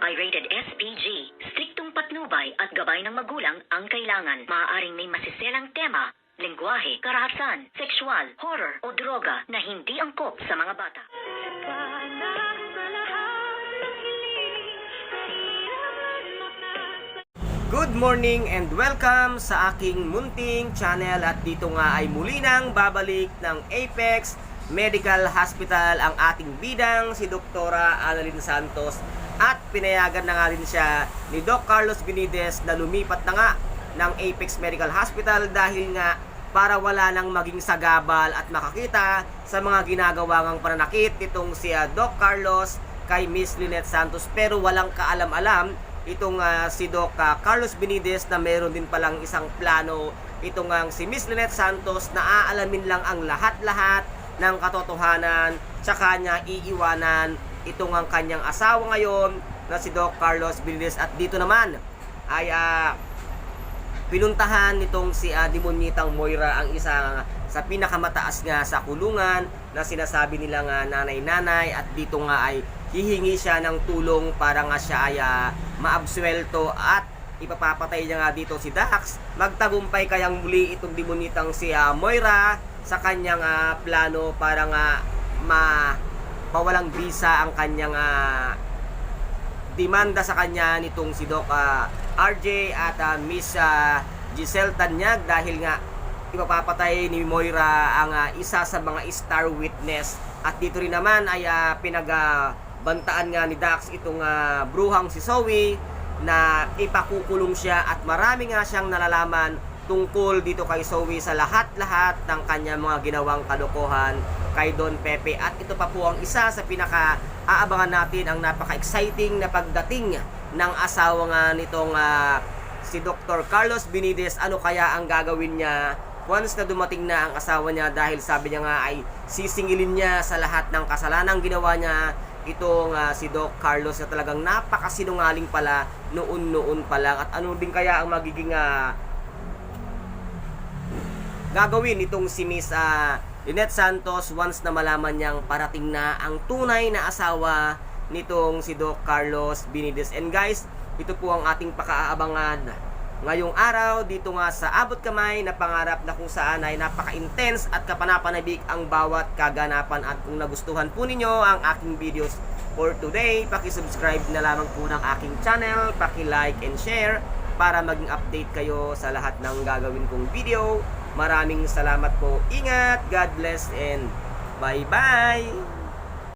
ay rated SPG. Striktong patnubay at gabay ng magulang ang kailangan. Maaaring may masiselang tema, lengguwahe, karahasan, sexual, horror o droga na hindi angkop sa mga bata. Good morning and welcome sa aking munting channel, at dito nga ay muli nang babalik ng Apex Medical Hospital ang ating bidang si Doktora Annalyn Santos, at pinayagan na nga rin siya ni Doc Carlos Benitez na lumipat na nga ng Apex Medical Hospital dahil nga para wala nang maging sagabal at makakita sa mga ginagawa ngang pananakit itong si Doc Carlos kay Miss Lynette Santos. Pero walang kaalam-alam itong si Doc Carlos Benitez na meron din palang isang plano itong si Miss Lynette Santos na aalamin lang ang lahat-lahat ng katotohanan, tsaka niya iiwanan itong ang kanyang asawa ngayon na si Doc Carlos Benitez. At dito naman ay pinuntahan nitong si Demonyitang Moira ang isa sa pinakamataas nga sa kulungan na sinasabi nila nga nanay-nanay, at dito nga ay hihingi siya ng tulong para nga siya ay maabsuelto at ipapapatay niya nga dito si Dax. Magtagumpay kayang muli itong Demonyitang si Moira sa kanyang plano para nga mawalang visa ang kanyang demanda sa kanya nitong si Doc RJ at Miss Giselle Tanyag, dahil nga ipapapatay ni Moira ang isa sa mga star witness. At dito rin naman ay pinagbantaan nga ni Dax itong bruhang si Zoe na ipakukulong siya, at marami nga siyang nalalaman tungkol dito kay Zoe sa lahat-lahat ng kanyang mga ginawang kalokohan kay Don Pepe. At ito pa po ang isa sa pinaka-aabangan natin, ang napaka-exciting na pagdating ng asawa nga nitong si Dr. Carlos Benitez. Ano kaya ang gagawin niya once na dumating na ang asawa niya, dahil sabi niya nga ay sisingilin niya sa lahat ng kasalanang ginawa niya itong si Doc Carlos, na talagang napakasinungaling pala noon pa lang. At ano din kaya ang magiging gagawin itong si Miss Lynette Santos once na malaman niyang parating na ang tunay na asawa nitong si Doc Carlos Benitez. And guys, ito po ang ating pakaabangan ngayong araw dito nga sa Abot Kamay na Pangarap, na kung saan ay napaka-intense at kapanapanabik ang bawat kaganapan. At kung nagustuhan po ninyo ang aking videos for today, paki-subscribe na lamang po ng aking channel, paki-like and share para maging update kayo sa lahat ng gagawin kong video. Maraming salamat po. Ingat, God bless, and bye-bye!